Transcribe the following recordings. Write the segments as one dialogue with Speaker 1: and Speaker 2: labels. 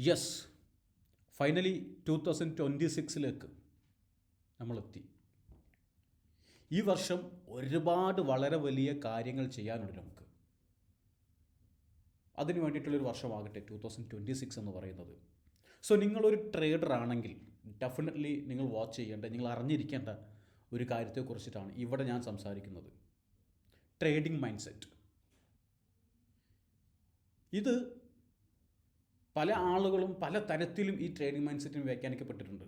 Speaker 1: Yes, finally 2026 നമ്മളെത്തി. ഈ വർഷം ഒരുപാട് വളരെ വലിയ കാര്യങ്ങൾ ചെയ്യാനുണ്ട് നമുക്ക്. അതിന് വേണ്ടിയിട്ടുള്ളൊരു വർഷമാകട്ടെ 2026 എന്ന് പറയുന്നത്. സോ നിങ്ങളൊരു ട്രേഡർ ആണെങ്കിൽ ഡെഫിനറ്റ്ലി നിങ്ങൾ വാച്ച് ചെയ്യേണ്ട, നിങ്ങൾ അറിഞ്ഞിരിക്കേണ്ട ഒരു കാര്യത്തെക്കുറിച്ചിട്ടാണ് ഇവിടെ ഞാൻ സംസാരിക്കുന്നത്. Trading mind set. ഇത് പല ആളുകളും പല തരത്തിലും ഈ ട്രേഡിംഗ് മൈൻഡ് സെറ്റിന് വ്യാഖ്യാനിക്കപ്പെട്ടിട്ടുണ്ട്.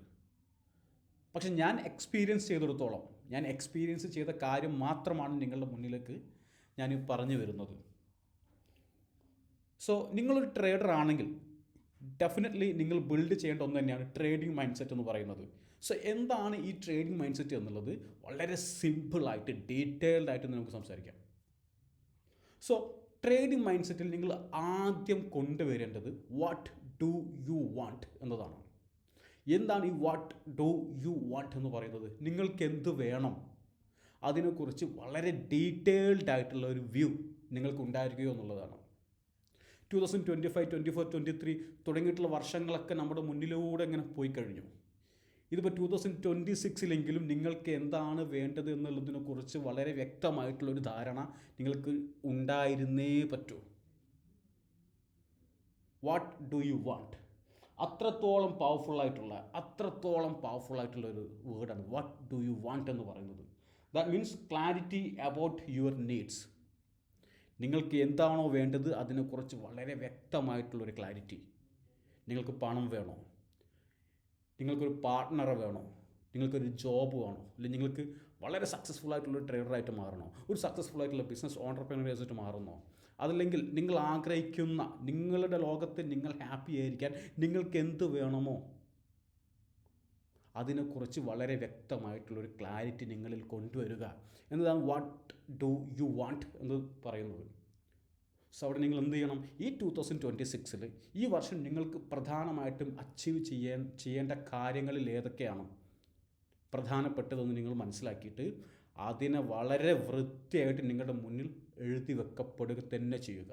Speaker 1: പക്ഷെ ഞാൻ എക്സ്പീരിയൻസ് ചെയ്തിടത്തോളം, ഞാൻ എക്സ്പീരിയൻസ് ചെയ്ത കാര്യം മാത്രമാണ് നിങ്ങളുടെ മുന്നിലേക്ക് ഞാൻ പറഞ്ഞു വരുന്നത്. സോ നിങ്ങളൊരു ട്രേഡർ ആണെങ്കിൽ ഡെഫിനറ്റ്ലി നിങ്ങൾ ബിൽഡ് ചെയ്യേണ്ട ഒന്ന് തന്നെയാണ് ട്രേഡിംഗ് മൈൻഡ് സെറ്റ് എന്ന് പറയുന്നത്. സോ എന്താണ് ഈ ട്രേഡിംഗ് മൈൻഡ് സെറ്റ് എന്നുള്ളത് വളരെ സിമ്പിളായിട്ട് ഡീറ്റെയിൽഡായിട്ട് നമുക്ക് സംസാരിക്കാം. സോ ട്രേഡിംഗ് മൈൻഡ് സെറ്റിൽ നിങ്ങൾ ആദ്യം കൊണ്ടുവരേണ്ടത് വാട്ട് ഡു യു വാണ്ട് എന്നതാണ്. എന്താണ് ഈ വാട്ട് ഡു യു വാണ്ട് എന്ന് പറയുന്നത്? നിങ്ങൾക്ക് എന്ത് വേണം, അതിനെക്കുറിച്ച് വളരെ ഡീറ്റെയിൽഡ് ആയിട്ടുള്ള ഒരു വ്യൂ നിങ്ങൾക്ക് ഉണ്ടായിരിക്കുകയോ എന്നുള്ളതാണ്. 2025, 24, 23 തുടങ്ങിയിട്ടുള്ള വർഷങ്ങളൊക്കെ നമ്മുടെ മുന്നിലൂടെ ഇങ്ങനെ പോയി കഴിഞ്ഞു. ഇതിപ്പോൾ 2026 നിങ്ങൾക്ക് എന്താണ് വേണ്ടത് എന്നുള്ളതിനെക്കുറിച്ച് വളരെ വ്യക്തമായിട്ടുള്ളൊരു ധാരണ നിങ്ങൾക്ക് ഉണ്ടായിരുന്നേ പറ്റൂ. What do you want? അത്രത്തോളം പവർഫുള്ളായിട്ടുള്ള ഒരു വേർഡാണ് വാട്ട് ഡു യു വാണ്ട് എന്ന് പറയുന്നത്. That means clarity about your needs. നിങ്ങൾക്ക് എന്താണോ വേണ്ടത് അതിനെക്കുറിച്ച് വളരെ വ്യക്തമായിട്ടുള്ളൊരു ക്ലാരിറ്റി. നിങ്ങൾക്ക് പണം വേണോ? നിങ്ങൾക്കൊരു പാർട്ട്ണറെ വേണോ? നിങ്ങൾക്കൊരു ജോബ് വേണോ? അല്ലെങ്കിൽ നിങ്ങൾക്ക് വളരെ സക്സസ്ഫുൾ ആയിട്ടുള്ളൊരു ട്രേഡറായിട്ട് മാറണോ? ഒരു സക്സസ്ഫുൾ ആയിട്ടുള്ള ബിസിനസ് ഓൺട്രപ്രനേഴ്സായിട്ട് മാറുന്നോ? അതല്ലെങ്കിൽ നിങ്ങൾ ആഗ്രഹിക്കുന്ന നിങ്ങളുടെ ലോകത്ത് നിങ്ങൾ ഹാപ്പി ആയിരിക്കാൻ നിങ്ങൾക്ക് എന്ത് വേണമോ അതിനെക്കുറിച്ച് വളരെ വ്യക്തമായിട്ടുള്ളൊരു ക്ലാരിറ്റി നിങ്ങളിൽ കൊണ്ടുവരിക എന്നതാണ് വാട്ട് ഡു യു വാണ്ട് എന്ന് പറയുന്നത്. സോ അവിടെ നിങ്ങൾ എന്ത് ചെയ്യണം? ഈ 2026 ഈ വർഷം നിങ്ങൾക്ക് പ്രധാനമായിട്ടും അച്ചീവ് ചെയ്യേണ്ട കാര്യങ്ങളിൽ ഏതൊക്കെയാണ് പ്രധാനപ്പെട്ടതെന്ന് നിങ്ങൾ മനസ്സിലാക്കിയിട്ട് അതിനെ വളരെ വൃത്തിയായിട്ട് നിങ്ങളുടെ മുന്നിൽ എഴുതി വെക്കപ്പെടുക തന്നെ ചെയ്യുക.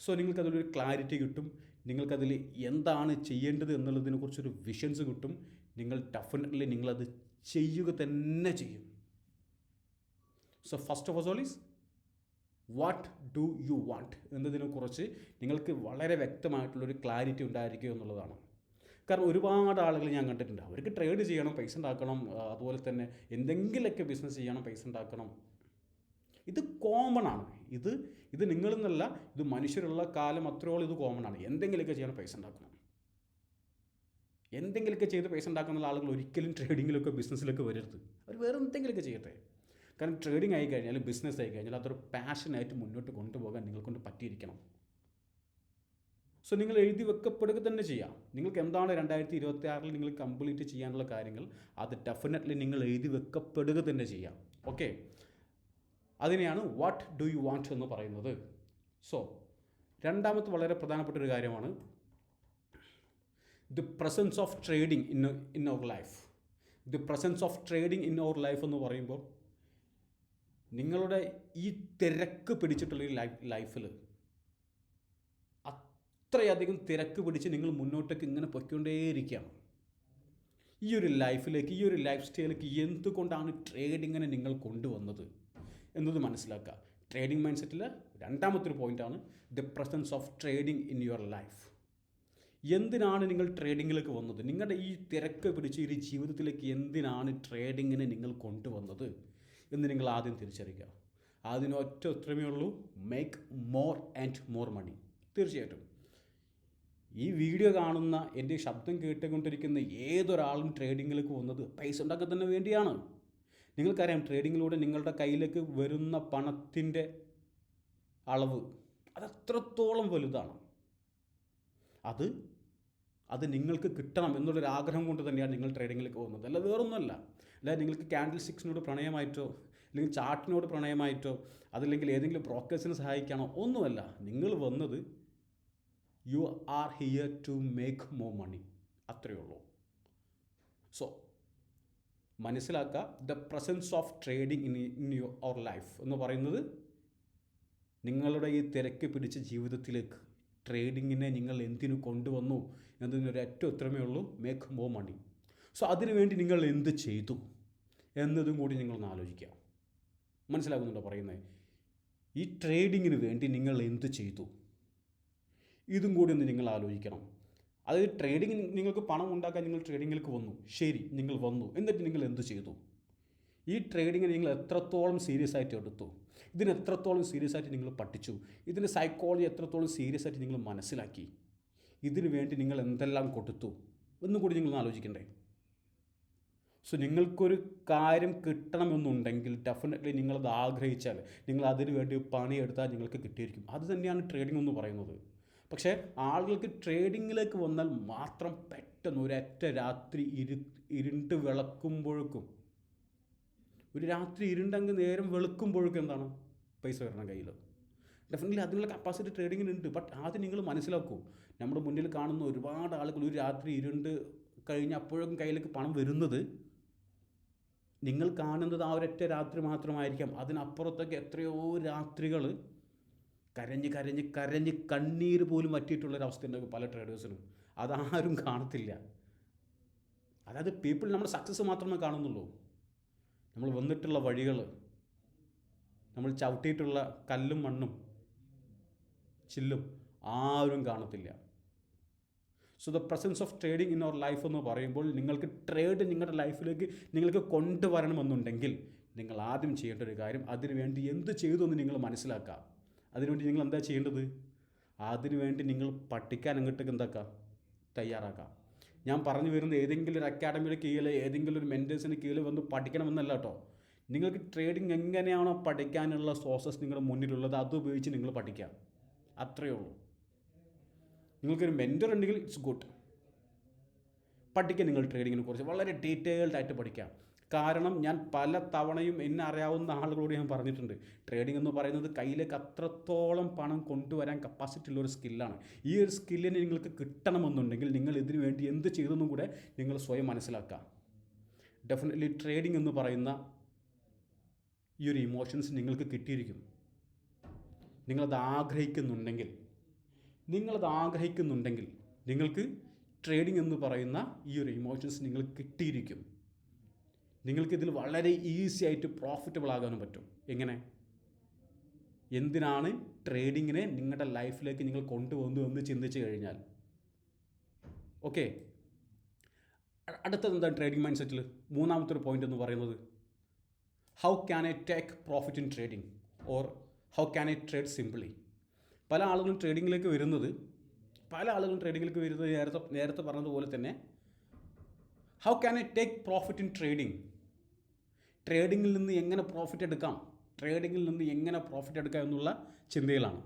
Speaker 1: സോ നിങ്ങൾക്കതിലൊരു ക്ലാരിറ്റി കിട്ടും. നിങ്ങൾക്കതിൽ എന്താണ് ചെയ്യേണ്ടത് എന്നുള്ളതിനെക്കുറിച്ചൊരു വിഷൻസ് കിട്ടും. നിങ്ങൾ ഡെഫിനറ്റ്ലി നിങ്ങളത് ചെയ്യുക തന്നെ ചെയ്യും. So first of all is what do you want എന്നതിനെക്കുറിച്ച് നിങ്ങൾക്ക് വളരെ വ്യക്തമായിട്ടുള്ളൊരു ക്ലാരിറ്റി ഉണ്ടായിരിക്കുക എന്നുള്ളതാണ്. കാരണം ഒരുപാട് ആളുകൾ ഞാൻ കണ്ടിട്ടുണ്ട്, അവർക്ക് ട്രേഡ് ചെയ്യണം, പൈസ ഉണ്ടാക്കണം, അതുപോലെ തന്നെ എന്തെങ്കിലുമൊക്കെ ബിസിനസ് ചെയ്യണം, പൈസ ഉണ്ടാക്കണം. ഇത് കോമൺ ആണ്. ഇത് നിങ്ങളെന്നല്ല, ഇത് മനുഷ്യരുള്ള കാലം അത്രയോളം ഇത് കോമൺ ആണ്. എന്തെങ്കിലുമൊക്കെ ചെയ്യണം, പൈസ ഉണ്ടാക്കണം. എന്തെങ്കിലുമൊക്കെ ചെയ്ത് പൈസ ഉണ്ടാക്കുന്ന ആളുകൾ ഒരിക്കലും ട്രേഡിങ്ങിലൊക്കെ ബിസിനസ്സിലൊക്കെ വരരുത്. അവർ വേറെ എന്തെങ്കിലുമൊക്കെ ചെയ്യട്ടെ. കാരണം ട്രേഡിംഗ് ആയി കഴിഞ്ഞാൽ, ബിസിനസ് ആയി കഴിഞ്ഞാൽ അതൊരു പാഷനായിട്ട് മുന്നോട്ട് കൊണ്ടുപോകാൻ നിങ്ങൾക്കൊണ്ട് പറ്റിയിരിക്കണം. സോ നിങ്ങൾ എഴുതി വെക്കപ്പെടുക തന്നെ ചെയ്യാം. നിങ്ങൾക്ക് എന്താണ് 2026 നിങ്ങൾ കംപ്ലീറ്റ് ചെയ്യാനുള്ള കാര്യങ്ങൾ, അത് ഡെഫിനറ്റ്ലി നിങ്ങൾ എഴുതി വെക്കപ്പെടുക തന്നെ ചെയ്യാം. ഓക്കെ, അതിനെയാണ് വാട്ട് ഡു യു വാണ്ട് എന്ന് പറയുന്നത്. സോ രണ്ടാമത്തെ വളരെ പ്രധാനപ്പെട്ട ഒരു കാര്യമാണ് the presence of trading in our life. The presence of trading in our life എന്ന് പറയുമ്പോൾ നിങ്ങളുടെ ഈ തിരക്ക് പിടിച്ചിട്ടുള്ളൊരു ലൈഫിൽ അത്രയധികം തിരക്ക് പിടിച്ച് നിങ്ങൾ മുന്നോട്ടേക്ക് ഇങ്ങനെ പൊയ്ക്കൊണ്ടേയിരിക്കുകയാണ്. ഈ ഒരു ലൈഫിലേക്ക്, ഈ ഒരു ലൈഫ് സ്റ്റൈലിലേക്ക് എന്തുകൊണ്ടാണ് ട്രേഡിങ്ങിനെ നിങ്ങൾ കൊണ്ടുവന്നത് എന്നത് മനസ്സിലാക്കുക. ട്രേഡിംഗ് മൈൻഡ് സെറ്റിൽ രണ്ടാമത്തെ ഒരു പോയിൻ്റാണ് the presence of trading in your life. എന്തിനാണ് നിങ്ങൾ ട്രേഡിങ്ങിലേക്ക് വന്നത്? നിങ്ങളുടെ ഈ തിരക്ക് പിടിച്ച് ഈ ജീവിതത്തിലേക്ക് എന്തിനാണ് ട്രേഡിങ്ങിനെ നിങ്ങൾ കൊണ്ടുവന്നത് എന്ന് നിങ്ങൾ ആദ്യം തിരിച്ചറിയുക. അതിനൊറ്റ ഉത്തരമേ ഉള്ളൂ, make more and more money. തീർച്ചയായിട്ടും ഈ വീഡിയോ കാണുന്ന, എൻ്റെ ശബ്ദം കേട്ടുകൊണ്ടിരിക്കുന്ന ഏതൊരാളും ട്രേഡിങ്ങിലേക്ക് വന്നത് പൈസ ഉണ്ടാക്കാൻ തന്നെ വേണ്ടിയാണ്. നിങ്ങൾക്കറിയാം, ട്രേഡിങ്ങിലൂടെ നിങ്ങളുടെ കയ്യിലേക്ക് വരുന്ന പണത്തിൻ്റെ അളവ് അതെത്രത്തോളം വലുതാണ്. അത് നിങ്ങൾക്ക് കിട്ടണം എന്നുള്ളൊരാഗ്രഹം കൊണ്ട് തന്നെയാണ് നിങ്ങൾ ട്രേഡിങ്ങിലേക്ക് പോകുന്നത്. അല്ല വേറൊന്നുമല്ല. അല്ല നിങ്ങൾക്ക് ക്യാൻഡിൽ സ്റ്റിക്സിനോട് പ്രണയമായിട്ടോ, അല്ലെങ്കിൽ ചാർട്ടിനോട് പ്രണയമായിട്ടോ, അതല്ലെങ്കിൽ ഏതെങ്കിലും ബ്രോക്കേഴ്സിനെ സഹായിക്കാനോ ഒന്നുമല്ല. നിങ്ങൾ വന്നത് you are here to make more money, അത്രയേ ഉള്ളൂ. സോ മനസ്സിലാക്കുക, the presence of trading in our life എന്ന് പറയുന്നത് നിങ്ങളുടെ ഈ തിരക്ക് പിടിച്ച ജീവിതത്തിലേക്ക് ട്രേഡിങ്ങിനെ നിങ്ങൾ എന്തിനു കൊണ്ടുവന്നു എന്നതിനൊരു ഏറ്റവും ഉത്തരമേ ഉള്ളൂ, മേക്ക് മോർ മണി. സോ അതിനുവേണ്ടി നിങ്ങൾ എന്ത് ചെയ്തു എന്നതും കൂടി നിങ്ങളൊന്ന് ആലോചിക്കുക. മനസ്സിലാകുന്നുണ്ടോ പറയുന്നത്? ഈ ട്രേഡിങ്ങിന് വേണ്ടി നിങ്ങൾ എന്ത് ചെയ്തു, ഇതും കൂടി ഒന്ന് നിങ്ങൾ ആലോചിക്കണം. അതായത് ട്രേഡിങ്, നിങ്ങൾക്ക് പണം ഉണ്ടാക്കാൻ നിങ്ങൾ ട്രേഡിങ്ങിലേക്ക് വന്നു, ശരി, നിങ്ങൾ വന്നു, എന്നിട്ട് നിങ്ങൾ എന്ത് ചെയ്തു? ഈ ട്രേഡിങ്ങിനെ നിങ്ങൾ എത്രത്തോളം സീരിയസ് ആയിട്ട് എടുത്തു, ഇതിന് എത്രത്തോളം സീരിയസ് ആയിട്ട് നിങ്ങൾ പഠിച്ചു, ഇതിൻ്റെ സൈക്കോളജി എത്രത്തോളം സീരിയസ് ആയിട്ട് നിങ്ങൾ മനസ്സിലാക്കി, ഇതിനു വേണ്ടി നിങ്ങൾ എന്തെല്ലാം കൊടുത്തു എന്നും കൂടി നിങ്ങൾ ആലോചിക്കണ്ടേ? സോ നിങ്ങൾക്കൊരു കാര്യം കിട്ടണമെന്നുണ്ടെങ്കിൽ ഡെഫിനറ്റ്ലി നിങ്ങളത് ആഗ്രഹിച്ചാൽ, നിങ്ങൾ അതിനു വേണ്ടി പണിയെടുത്താൽ നിങ്ങൾക്ക് കിട്ടിയിരിക്കും. അത് തന്നെയാണ് ട്രേഡിംഗ് എന്ന് പറയുന്നത്. പക്ഷേ ആളുകൾക്ക് ട്രേഡിങ്ങിലേക്ക് വന്നാൽ മാത്രം പെട്ടെന്ന് ഒരൊറ്റ രാത്രി ഇരുണ്ട് വിളക്കുമ്പോഴേക്കും, ഒരു രാത്രി ഇരുണ്ടെങ്കിൽ നേരം വെളുക്കുമ്പോഴേക്കും എന്താണ്, പൈസ വരണം കയ്യിൽ. ഡെഫിനറ്റ്ലി അതിനുള്ള കപ്പാസിറ്റി ട്രേഡിങ്ങിനുണ്ട്. ബട്ട് ആദ്യം നിങ്ങൾ മനസ്സിലാക്കൂ, നമ്മുടെ മുന്നിൽ കാണുന്ന ഒരുപാട് ആളുകൾ ഒരു രാത്രി ഇരുണ്ട് കഴിഞ്ഞ് അപ്പോഴേക്കും കയ്യിലേക്ക് പണം വരുന്നത്, നിങ്ങൾ കാണുന്നത് ആ ഒരൊറ്റ രാത്രി മാത്രമായിരിക്കാം. അതിനപ്പുറത്തൊക്കെ എത്രയോ രാത്രികൾ കരഞ്ഞ് കരഞ്ഞ് കരഞ്ഞ് കണ്ണീര് പോലും വറ്റിയിട്ടുള്ളൊരവസ്ഥയുണ്ട് പല ട്രേഡേഴ്സിനും. അതാരും കാണത്തില്ല. അതായത് പീപ്പിൾ നമ്മുടെ സക്സസ് മാത്രമേ കാണുന്നുള്ളൂ. നമ്മൾ വന്നിട്ടുള്ള വഴികൾ, നമ്മൾ ചവിട്ടിയിട്ടുള്ള കല്ലും മണ്ണും ചില്ലും ആരും കാണത്തില്ല. So the presence of trading in our life എന്ന് പറയുമ്പോൾ, നിങ്ങൾക്ക് ട്രേഡ് നിങ്ങളുടെ ലൈഫിലേക്ക് നിങ്ങൾക്ക് കൊണ്ടുവരണമെന്നുണ്ടെങ്കിൽ നിങ്ങൾ ആദ്യം ചെയ്യേണ്ട ഒരു കാര്യം, അതിനുവേണ്ടി എന്ത് ചെയ്തു എന്ന് നിങ്ങൾ മനസ്സിലാക്കുക. അതിനുവേണ്ടി നിങ്ങൾ എന്താ ചെയ്യേണ്ടത്? അതിനുവേണ്ടി നിങ്ങൾ പഠിക്കാൻ അങ്ങോട്ടേക്ക് എന്താക്കാം, തയ്യാറാക്കാം. ഞാൻ പറഞ്ഞു വരുന്നത് ഏതെങ്കിലും ഒരു അക്കാഡമിയുടെ കീഴിൽ, ഏതെങ്കിലും ഒരു മെൻറ്റേഴ്സിൻ്റെ കീഴിൽ വന്ന് പഠിക്കണമെന്നല്ല കേട്ടോ. നിങ്ങൾക്ക് ട്രേഡിംഗ് എങ്ങനെയാണോ പഠിക്കാനുള്ള സോഴ്സസ് നിങ്ങളുടെ മുന്നിലുള്ളത്, അത് ഉപയോഗിച്ച് നിങ്ങൾ പഠിക്കുക. അത്രയേ ഉള്ളൂ. നിങ്ങൾക്കൊരു മെൻറ്റർ ഉണ്ടെങ്കിൽ ഇറ്റ്സ് ഗുഡ്. പഠിക്കുക നിങ്ങൾ ട്രേഡിങ്ങിനെ കുറിച്ച് വളരെ ഡീറ്റെയിൽഡ് ആയിട്ട് പഠിക്കാം. കാരണം ഞാൻ പല തവണയും എന്നെ അറിയാവുന്ന ആളുകളോട് ഞാൻ പറഞ്ഞിട്ടുണ്ട്, ട്രേഡിംഗ് എന്ന് പറയുന്നത് കയ്യിലേക്ക് അത്രത്തോളം പണം കൊണ്ടുവരാൻ കപ്പാസിറ്റി ഉള്ളൊരു സ്കില്ലാണ്. ഈ ഒരു സ്കില്ലിനെ നിങ്ങൾക്ക് കിട്ടണമെന്നുണ്ടെങ്കിൽ നിങ്ങൾ ഇതിനു വേണ്ടി എന്ത് ചെയ്തെന്നും കൂടെ നിങ്ങൾ സ്വയം മനസ്സിലാക്കുക. ഡെഫിനറ്റ്ലി ട്രേഡിംഗ് എന്ന് പറയുന്ന ഈ ഒരു ഇമോഷൻസ് നിങ്ങൾക്ക് കിട്ടിയിരിക്കും. നിങ്ങളത് ആഗ്രഹിക്കുന്നുണ്ടെങ്കിൽ നിങ്ങൾക്ക് ട്രേഡിംഗ് എന്ന് പറയുന്ന ഈ ഒരു ഇമോഷൻസ് നിങ്ങൾക്ക് കിട്ടിയിരിക്കും. നിങ്ങൾക്കിതിൽ വളരെ ഈസി ആയിട്ട് പ്രോഫിറ്റബിൾ ആകാനും പറ്റും. എങ്ങനെ? എന്തിനാണ് ട്രേഡിങ്ങിനെ നിങ്ങളുടെ ലൈഫിലേക്ക് നിങ്ങൾ കൊണ്ടുവന്നു എന്ന് ചിന്തിച്ച് കഴിഞ്ഞാൽ. ഓക്കെ, അടുത്തത് എന്താണ് ട്രേഡിംഗ് മൈൻഡ് സെറ്റിൽ? മൂന്നാമത്തെ ഒരു പോയിന്റ് എന്ന് പറയുന്നത്, how can I take profit in trading or how can I trade simply. പല ആളുകളും ട്രേഡിങ്ങിലേക്ക് വരുന്നത് നേരത്തെ പറഞ്ഞതുപോലെ തന്നെ, how can I take profit in trading, ട്രേഡിങ്ങിൽ നിന്ന് എങ്ങനെ പ്രോഫിറ്റ് എടുക്കാം എന്നുള്ള ചിന്തയിലാണ്.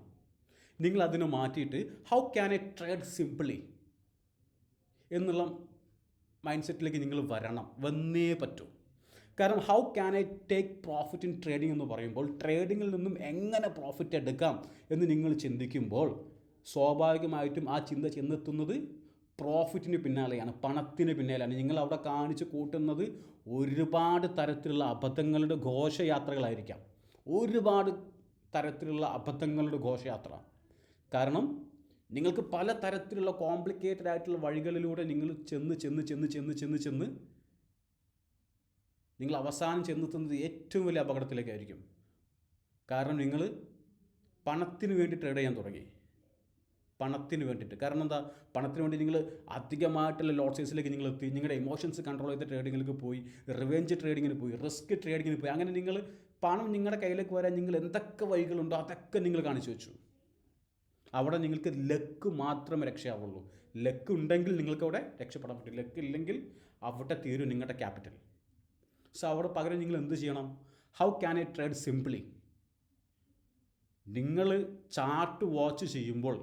Speaker 1: നിങ്ങൾ അതിനെ മാറ്റിയിട്ട് how can I trade simply എന്നുള്ള മൈൻഡ് സെറ്റിലേക്ക് നിങ്ങൾ വന്നേ പറ്റൂ. കാരണം how can I take profit in trading എന്ന് പറയുമ്പോൾ, ട്രേഡിങ്ങിൽ നിന്നും എങ്ങനെ പ്രോഫിറ്റ് എടുക്കാം എന്ന് നിങ്ങൾ ചിന്തിക്കുമ്പോൾ സ്വാഭാവികമായിട്ടും ആ ചിന്ത ചെന്നെത്തുന്നത് പ്രോഫിറ്റിന് പിന്നാലെയാണ്, പണത്തിന് പിന്നാലെയാണ്. നിങ്ങൾ അവിടെ കാണിച്ച് കൂട്ടുന്നത് ഒരുപാട് തരത്തിലുള്ള അബദ്ധങ്ങളുടെ ഘോഷയാത്രകളായിരിക്കാം. കാരണം നിങ്ങൾക്ക് പല തരത്തിലുള്ള കോംപ്ലിക്കേറ്റഡ് ആയിട്ടുള്ള വഴികളിലൂടെ നിങ്ങൾ ചെന്ന് നിങ്ങൾ അവസാനം ചെന്നെത്തുന്നത് ഏറ്റവും വലിയ അപകടത്തിലേക്കായിരിക്കും. കാരണം നിങ്ങൾ പണത്തിന് വേണ്ടി ട്രേഡ് ചെയ്യാൻ തുടങ്ങി. പണത്തിന് വേണ്ടിയിട്ട്. കാരണം എന്താ? പണത്തിന് വേണ്ടി നിങ്ങൾ അധികമായിട്ടുള്ള ലോട്ട് സൈസിലേക്ക് നിങ്ങൾ എത്തി. നിങ്ങളുടെ ഇമോഷൻസ് കൺട്രോൾ ചെയ്ത ട്രേഡിങ്ങിലേക്ക് പോയി, റിവെഞ്ച് ട്രേഡിങ്ങിന് പോയി, റിസ്ക് ട്രേഡിങ്ങിന് പോയി. അങ്ങനെ നിങ്ങൾ പണം നിങ്ങളുടെ കയ്യിലേക്ക് വരാൻ നിങ്ങൾ എന്തൊക്കെ വഴികളുണ്ടോ അതൊക്കെ നിങ്ങൾ കാണിച്ചു വെച്ചു. അവിടെ നിങ്ങൾക്ക് ലക്ക് മാത്രമേ രക്ഷയാവുള്ളൂ. ലക്ക് ഉണ്ടെങ്കിൽ നിങ്ങൾക്ക് അവിടെ രക്ഷപ്പെടാൻ പറ്റും. ലക്ക് ഇല്ലെങ്കിൽ അവിടെ തീരും നിങ്ങളുടെ ക്യാപിറ്റൽ. സോ അവിടെ പകരം നിങ്ങൾ എന്ത് ചെയ്യണം? How can I trade simply. നിങ്ങൾ ചാർട്ട് വാച്ച് ചെയ്യുമ്പോൾ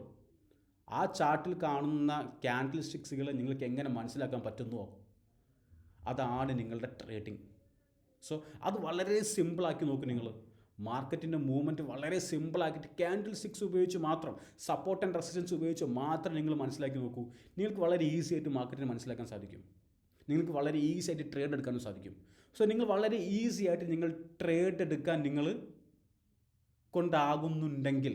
Speaker 1: ആ ചാർട്ടിൽ കാണുന്ന ക്യാൻഡിൽ സ്റ്റിക്സുകളെ നിങ്ങൾക്ക് എങ്ങനെ മനസ്സിലാക്കാൻ പറ്റുന്നുവോ അതാണ് നിങ്ങളുടെ ട്രേഡിംഗ്. സോ അത് വളരെ സിമ്പിളാക്കി നോക്കും. നിങ്ങൾ മാർക്കറ്റിൻ്റെ മൂവ്മെൻറ്റ് വളരെ സിമ്പിളാക്കിയിട്ട് ക്യാൻഡിൽ സ്റ്റിക്സ് ഉപയോഗിച്ച് മാത്രം, സപ്പോർട്ട് ആൻഡ് റെസിസ്റ്റൻസ് ഉപയോഗിച്ച് മാത്രം നിങ്ങൾ മനസ്സിലാക്കി നോക്കൂ. നിങ്ങൾക്ക് വളരെ ഈസി ആയിട്ട് മാർക്കറ്റിനെ മനസ്സിലാക്കാൻ സാധിക്കും. നിങ്ങൾക്ക് വളരെ ഈസി ആയിട്ട് ട്രേഡ് എടുക്കാനും സാധിക്കും. സോ നിങ്ങൾ വളരെ ഈസി ആയിട്ട് നിങ്ങൾ ട്രേഡ് എടുക്കാൻ നിങ്ങൾ കൊണ്ടാകുന്നുണ്ടെങ്കിൽ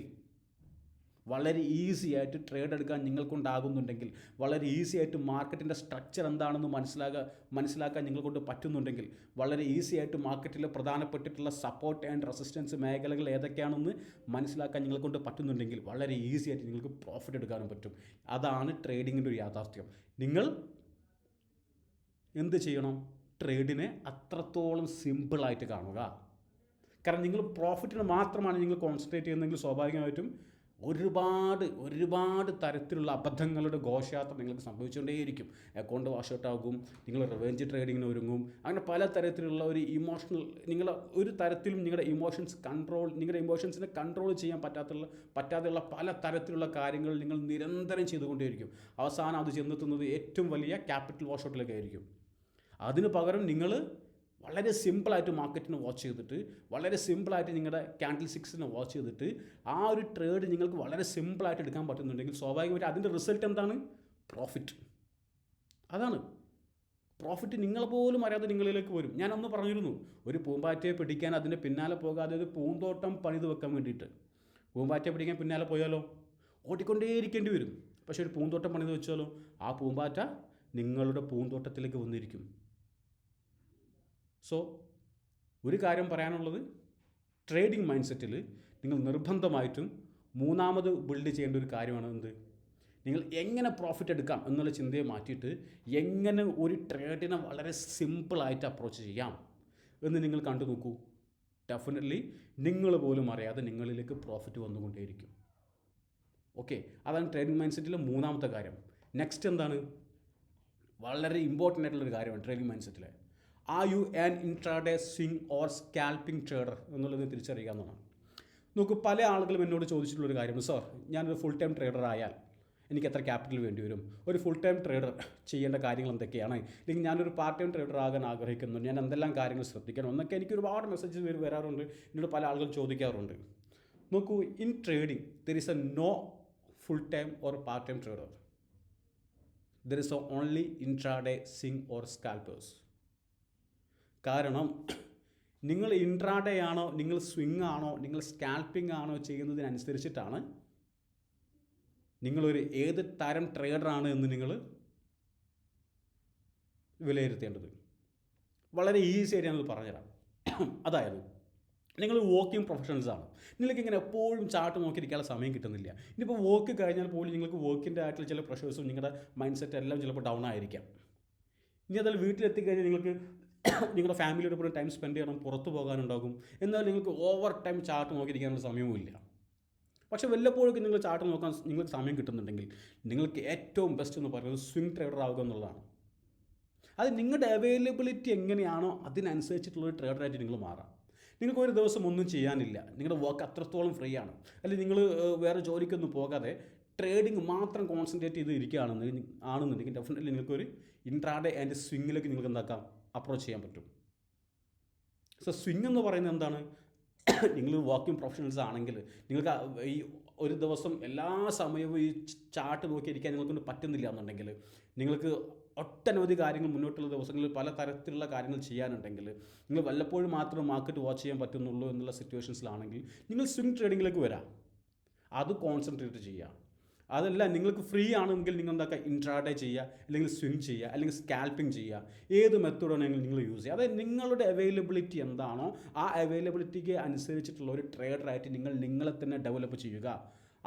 Speaker 1: വളരെ ഈസി ആയിട്ട് ട്രേഡ് എടുക്കാൻ നിങ്ങൾക്കൊണ്ടാകുന്നുണ്ടെങ്കിൽ, വളരെ ഈസി ആയിട്ട് മാർക്കറ്റിൻ്റെ സ്ട്രക്ചർ എന്താണെന്ന് മനസ്സിലാക്കാൻ നിങ്ങൾക്കൊണ്ട് പറ്റുന്നുണ്ടെങ്കിൽ, വളരെ ഈസി ആയിട്ട് മാർക്കറ്റിലെ പ്രധാനപ്പെട്ടിട്ടുള്ള സപ്പോർട്ട് ആൻഡ് റെസിസ്റ്റൻസ് മേഖലകൾ ഏതൊക്കെയാണെന്ന് മനസ്സിലാക്കാൻ നിങ്ങൾക്കൊണ്ട് പറ്റുന്നുണ്ടെങ്കിൽ, വളരെ ഈസി ആയിട്ട് നിങ്ങൾക്ക് പ്രോഫിറ്റ് എടുക്കാനും പറ്റും. അതാണ് ട്രേഡിങ്ങിൻ്റെ ഒരു യാഥാർത്ഥ്യം. നിങ്ങൾ എന്ത് ചെയ്യണം? ട്രേഡിനെ അത്രത്തോളം സിമ്പിളായിട്ട് കാണുക. കാരണം നിങ്ങൾ പ്രോഫിറ്റിന് മാത്രമാണ് നിങ്ങൾ കോൺസെൻട്രേറ്റ് ചെയ്യുന്നതെങ്കിൽ സ്വാഭാവികമായിട്ടും ഒരുപാട് തരത്തിലുള്ള അബദ്ധങ്ങളുടെ ഘോഷയാത്ര നിങ്ങൾക്ക് സംഭവിച്ചുകൊണ്ടേയിരിക്കും. അക്കൗണ്ട് വാഷൗട്ട് ആകും, നിങ്ങൾ റിവെഞ്ച് ട്രേഡിങ്ങിന് ഒരുങ്ങും, അങ്ങനെ പല തരത്തിലുള്ള ഒരു നിങ്ങൾ ഒരു തരത്തിലും നിങ്ങളുടെ നിങ്ങളുടെ ഇമോഷൻസിനെ കൺട്രോൾ ചെയ്യാൻ പറ്റാതെയുള്ള പല തരത്തിലുള്ള കാര്യങ്ങൾ നിങ്ങൾ നിരന്തരം ചെയ്തുകൊണ്ടേയിരിക്കും. അവസാനം അത് ചെന്നെത്തുന്നത് ഏറ്റവും വലിയ ക്യാപിറ്റൽ വാഷൗട്ടിലേക്കായിരിക്കും. അതിന് പകരം നിങ്ങൾ വളരെ സിമ്പിളായിട്ട് മാർക്കറ്റിനെ വാച്ച് ചെയ്തിട്ട്, വളരെ സിമ്പിളായിട്ട് നിങ്ങളുടെ ക്യാൻഡിൽ സ്റ്റിക്സിനെ വാച്ച് ചെയ്തിട്ട് ആ ഒരു ട്രേഡ് നിങ്ങൾക്ക് വളരെ സിമ്പിളായിട്ട് എടുക്കാൻ പറ്റുന്നുണ്ടെങ്കിൽ സ്വാഭാവികമായിട്ട് അതിൻ്റെ റിസൾട്ട് എന്താണ്? പ്രോഫിറ്റ്. അതാണ് പ്രോഫിറ്റ്. നിങ്ങൾ പോലും അറിയാതെ നിങ്ങളിലേക്ക് വരും. ഞാൻ അന്ന് പറഞ്ഞിരുന്നു, ഒരു പൂമ്പാറ്റയെ പിടിക്കാൻ അതിൻ്റെ പിന്നാലെ പോകാതെ ഒരു പൂന്തോട്ടം പണിത് വെക്കാൻ വേണ്ടിയിട്ട്. പൂമ്പാറ്റയെ പിടിക്കാൻ പിന്നാലെ പോയാലോ ഓടിക്കൊണ്ടേയിരിക്കേണ്ടി വരും. പക്ഷേ ഒരു പൂന്തോട്ടം പണിത് വെച്ചാലോ ആ പൂമ്പാറ്റ നിങ്ങളുടെ പൂന്തോട്ടത്തിലേക്ക് വന്നിരിക്കും. സോ ഒരു കാര്യം പറയാനുള്ളത്, ട്രേഡിംഗ് മൈൻഡ് സെറ്റിൽ നിങ്ങൾ നിർബന്ധമായിട്ടും മൂന്നാമത് ബിൽഡ് ചെയ്യേണ്ട ഒരു കാര്യമാണ് എന്ത്? നിങ്ങൾ എങ്ങനെ പ്രോഫിറ്റ് എടുക്കാം എന്നുള്ള ചിന്തയെ മാറ്റിയിട്ട് എങ്ങനെ ഒരു ട്രേഡിനെ വളരെ സിമ്പിളായിട്ട് അപ്രോച്ച് ചെയ്യാം എന്ന് നിങ്ങൾ കണ്ടു നോക്കൂ. ഡെഫിനറ്റ്ലി നിങ്ങൾ പോലും അറിയാതെ നിങ്ങളിലേക്ക് പ്രോഫിറ്റ് വന്നുകൊണ്ടേയിരിക്കും. ഓക്കെ, അതാണ് ട്രേഡിംഗ് മൈൻഡ് സെറ്റിലെ മൂന്നാമത്തെ കാര്യം. നെക്സ്റ്റ് എന്താണ്? വളരെ ഇമ്പോർട്ടൻ്റ് ആയിട്ടുള്ളൊരു കാര്യമാണ് ട്രേഡിംഗ് മൈൻഡ് സെറ്റിലെ. Are you an intraday swing or scalping trader എന്നുള്ളത് തിരിച്ചറിയുക എന്നതാണ്. നോക്കൂ, പല ആളുകളും എന്നോട് ചോദിച്ചിട്ടുള്ളൊരു കാര്യമാണ്, സാർ ഞാനൊരു ഫുൾ ടൈം ട്രേഡർ ആയാൽ എനിക്ക് എത്ര ക്യാപിറ്റൽ വേണ്ടി വരും? ഒരു ഫുൾ ടൈം ട്രേഡർ ചെയ്യേണ്ട കാര്യങ്ങൾ എന്തൊക്കെയാണ്? അല്ലെങ്കിൽ ഞാനൊരു പാർട്ട് ടൈം ട്രേഡർ ആകാൻ ആഗ്രഹിക്കുന്നു, ഞാൻ എന്തെല്ലാം കാര്യങ്ങൾ ശ്രദ്ധിക്കണം എന്നൊക്കെ എനിക്ക് ഒരുപാട് മെസ്സേജ് വരാറുണ്ട്. എന്നോട് പല ആളുകൾ ചോദിക്കാറുണ്ട്. നോക്കൂ, in trading there is a no full time or part time trader. There is only intraday swing or scalpers. കാരണം നിങ്ങൾ ഇൻട്രാഡേ ആണോ, നിങ്ങൾ സ്വിംഗ് ആണോ, നിങ്ങൾ സ്കാൽപ്പിംഗ് ആണോ ചെയ്യുന്നതിനനുസരിച്ചിട്ടാണ് നിങ്ങളൊരു ഏത് തരം ട്രേഡറാണ് എന്ന് നിങ്ങൾ വിലയിരുത്തേണ്ടത്. വളരെ ഈസി ആയിട്ട് ഞാനത് പറഞ്ഞുതരാം. അതായത് നിങ്ങൾ വർക്കിംഗ് പ്രൊഫഷണൽസാണ്. നിങ്ങൾക്കിങ്ങനെ എപ്പോഴും ചാർട്ട് നോക്കിയിരിക്കാനുള്ള സമയം കിട്ടുന്നില്ല. ഇനിയിപ്പോൾ വർക്ക് കഴിഞ്ഞാൽ പോലും നിങ്ങൾക്ക് വർക്കിൻ്റെ ആയിട്ടുള്ള ചില പ്രഷേഴ്സും നിങ്ങളുടെ മൈൻഡ് സെറ്റ് എല്ലാം ചിലപ്പോൾ ഡൗൺ ആയിരിക്കാം. ഇനി അതിൽ വീട്ടിലെത്തിക്കഴിഞ്ഞാൽ നിങ്ങൾക്ക് നിങ്ങളുടെ ഫാമിലിയോട് കൂടെ ടൈം സ്പെൻഡ് ചെയ്യണം, പുറത്ത് പോകാനുണ്ടാകും. എന്നാൽ നിങ്ങൾക്ക് ഓവർ ടൈം ചാർട്ട് നോക്കിയിരിക്കാനുള്ള സമയവുമില്ല. പക്ഷേ വല്ലപ്പോഴൊക്കെ നിങ്ങൾ ചാർട്ട് നോക്കാൻ നിങ്ങൾക്ക് സമയം കിട്ടുന്നുണ്ടെങ്കിൽ നിങ്ങൾക്ക് ഏറ്റവും ബെസ്റ്റ് എന്ന് പറയുന്നത് സ്വിംഗ് ട്രേഡർ ആവുക എന്നുള്ളതാണ്. അത് നിങ്ങളുടെ അവൈലബിലിറ്റി എങ്ങനെയാണോ അതിനനുസരിച്ചിട്ടുള്ളൊരു ട്രേഡറായിട്ട് നിങ്ങൾ മാറാം. നിങ്ങൾക്ക് ഒരു ദിവസം ഒന്നും ചെയ്യാനില്ല, നിങ്ങളുടെ വർക്ക് അത്രത്തോളം ഫ്രീ ആണ്, അല്ലെങ്കിൽ നിങ്ങൾ വേറെ ജോലിക്കൊന്നും പോകാതെ ട്രേഡിങ് മാത്രം കോൺസെൻട്രേറ്റ് ചെയ്ത് ആണെന്നുണ്ടെങ്കിൽ ഡെഫിനറ്റ്ലി നിങ്ങൾക്കൊരു ഇൻട്രാഡേ ആൻഡ് സ്വിങ്ങിലേക്ക് നിങ്ങൾക്ക് എന്താക്കാം, അപ്രോച്ച് ചെയ്യാൻ പറ്റും. സോ സ്വിങ് എന്ന് പറയുന്നത് എന്താണ്? നിങ്ങൾ വർക്കിംഗ് പ്രൊഫഷണൽസ് ആണെങ്കിൽ നിങ്ങൾക്ക് ഈ ഒരു ദിവസം എല്ലാ സമയവും ഈ ചാർട്ട് നോക്കിയിരിക്കാൻ നിങ്ങൾക്കൊന്നും പറ്റുന്നില്ല എന്നുണ്ടെങ്കിൽ, നിങ്ങൾക്ക് ഒട്ടനവധി കാര്യങ്ങൾ മുന്നോട്ടുള്ള ദിവസങ്ങളിൽ പല തരത്തിലുള്ള കാര്യങ്ങൾ ചെയ്യാനുണ്ടെങ്കിൽ, നിങ്ങൾ വല്ലപ്പോഴും മാത്രം മാർക്കറ്റ് വാച്ച് ചെയ്യാൻ പറ്റുന്നുള്ളൂ എന്നുള്ള സിറ്റുവേഷൻസിലാണെങ്കിൽ നിങ്ങൾ സ്വിംഗ് ട്രേഡിങ്ങിലേക്ക് വരാം. അത് കോൺസെൻട്രേറ്റ് ചെയ്യുക. അതല്ല നിങ്ങൾക്ക് ഫ്രീ ആണെങ്കിൽ നിങ്ങൾ എന്താക്കുക, ഇൻട്രാഡേ ചെയ്യുക, അല്ലെങ്കിൽ സ്വിംഗ് ചെയ്യുക, അല്ലെങ്കിൽ സ്കാൽപ്പിംഗ് ചെയ്യുക. ഏത് മെത്തേഡാണെങ്കിൽ നിങ്ങൾ യൂസ് ചെയ്യുക. അതായത് നിങ്ങളുടെ അവൈലബിലിറ്റി എന്താണോ ആ അവൈലബിലിറ്റിക്ക് അനുസരിച്ചിട്ടുള്ള ഒരു ട്രേഡറായിട്ട് നിങ്ങളെ തന്നെ ഡെവലപ്പ് ചെയ്യുക.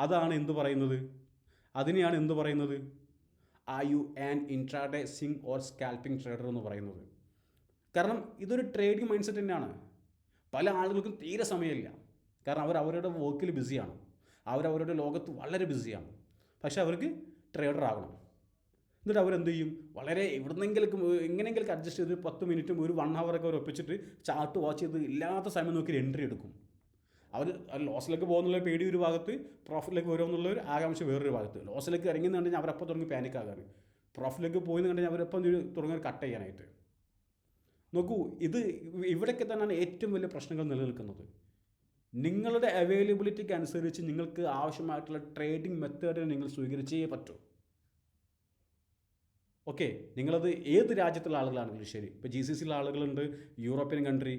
Speaker 1: അതാണ് എന്ത് പറയുന്നത്? അതിനെയാണ് എന്ത് പറയുന്നത്? Are you an intraday swing or scalping trader എന്ന് പറയുന്നത്. കാരണം ഇതൊരു ട്രേഡിംഗ് മൈൻഡ് സെറ്റ് തന്നെയാണ്. പല ആളുകൾക്കും തീരെ സമയമില്ല. കാരണം അവരുടെ വർക്കിൽ ബിസിയാണ്, അവരവരുടെ ലോകത്ത് വളരെ ബിസിയാണ്. പക്ഷേ അവർക്ക് ട്രേഡർ ആകണം. എന്നിട്ട് അവരെന്ത് ചെയ്യും? വളരെ എങ്ങനെയെങ്കിലും അഡ്ജസ്റ്റ് ചെയ്ത് 10 മിനിറ്റും ഒരു 1 ഹവറൊക്കെ അവർ ഒപ്പിച്ചിട്ട് ചാർട്ട് വാച്ച് ചെയ്ത് ഇല്ലാത്ത സമയം നോക്കി എൻട്രി എടുക്കും. അവർ ലോസിലേക്ക് പോകുന്നുള്ള പേടി ഒരു ഭാഗത്ത്, പ്രോഫിറ്റിലേക്ക് വരുമെന്നുള്ള ഒരു ആകാംക്ഷ വേറൊരു ഭാഗത്ത്. ലോസിലേക്ക് ഇറങ്ങിയെന്ന് കണ്ടുകഴിഞ്ഞാൽ അവരപ്പം തുടങ്ങി പാനിക്കാകാൻ, പ്രോഫിറ്റിലേക്ക് പോയെന്ന് കണ്ടുകഴിഞ്ഞാൽ അവരപ്പം തുടങ്ങി കട്ട് ചെയ്യാനായിട്ട്. നോക്കൂ, ഇവിടേക്ക് തന്നെയാണ് ഏറ്റവും വലിയ പ്രശ്നങ്ങൾ നിലനിൽക്കുന്നത്. നിങ്ങളുടെ അവൈലബിലിറ്റിക്ക് അനുസരിച്ച് നിങ്ങൾക്ക് ആവശ്യമായിട്ടുള്ള ട്രേഡിംഗ് മെത്തേഡിനെ നിങ്ങൾ സ്വീകരിച്ചേ പറ്റൂ. ഓക്കെ, നിങ്ങളത് ഏത് രാജ്യത്തുള്ള ആളുകളാണെങ്കിലും ശരി. ഇപ്പോൾ GCCയിലുള്ള ആളുകളുണ്ട്, യൂറോപ്യൻ കൺട്രി,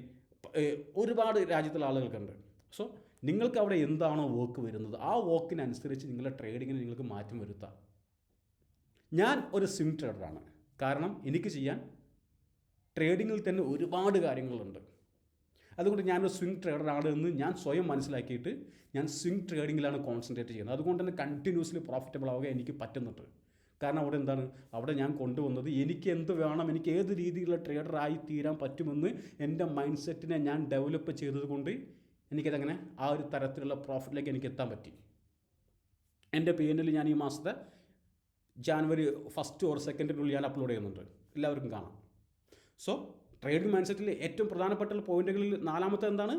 Speaker 1: ഒരുപാട് രാജ്യത്തുള്ള ആളുകൾക്കുണ്ട്. സോ നിങ്ങൾക്ക് അവിടെ എന്താണോ വർക്ക് വരുന്നത് ആ വർക്കിനനുസരിച്ച് നിങ്ങളുടെ ട്രേഡിങ്ങിന് നിങ്ങൾക്ക് മാറ്റം വരുത്താം. ഞാൻ ഒരു സ്വിംഗ് ട്രേഡറാണ്. കാരണം എനിക്ക് ചെയ്യാൻ ട്രേഡിങ്ങിൽ തന്നെ ഒരുപാട് കാര്യങ്ങളുണ്ട്. അതുകൊണ്ട് ഞാനൊരു സ്വിംഗ് ട്രേഡറാണ് എന്ന് ഞാൻ സ്വയം മനസ്സിലാക്കിയിട്ട് ഞാൻ സ്വിംഗ് ട്രേഡിങ്ങിലാണ് കോൺസെൻട്രേറ്റ് ചെയ്യുന്നത്. അതുകൊണ്ട് തന്നെ കണ്ടിന്യൂസ്ലി പ്രോഫിറ്റബിൾ ആവുക എനിക്ക് പറ്റുന്നുണ്ട്. കാരണം അവിടെ എന്താണ്, അവിടെ ഞാൻ കൊണ്ടുവന്നത് എനിക്ക് എന്ത് വേണം, എനിക്ക് ഏത് രീതിയിലുള്ള ട്രേഡറായി തീരാൻ പറ്റുമെന്ന് എൻ്റെ മൈൻഡ് സെറ്റിനെ ഞാൻ ഡെവലപ്പ് ചെയ്തതുകൊണ്ട് എനിക്കതങ്ങനെ ആ ഒരു തരത്തിലുള്ള പ്രോഫിറ്റിലേക്ക് എനിക്ക് എത്താൻ പറ്റി. എൻ്റെ PNL ഞാൻ ഈ മാസത്തെ ജാനുവരി 1 or 2 ഞാൻ അപ്ലോഡ് ചെയ്യുന്നുണ്ട്, എല്ലാവർക്കും കാണാം. സോ ട്രേഡിംഗ് മൈൻഡ് സെറ്റിൽ ഏറ്റവും പ്രധാനപ്പെട്ട പോയിന്റുകളിൽ 4ാമത്തെ എന്താണ്,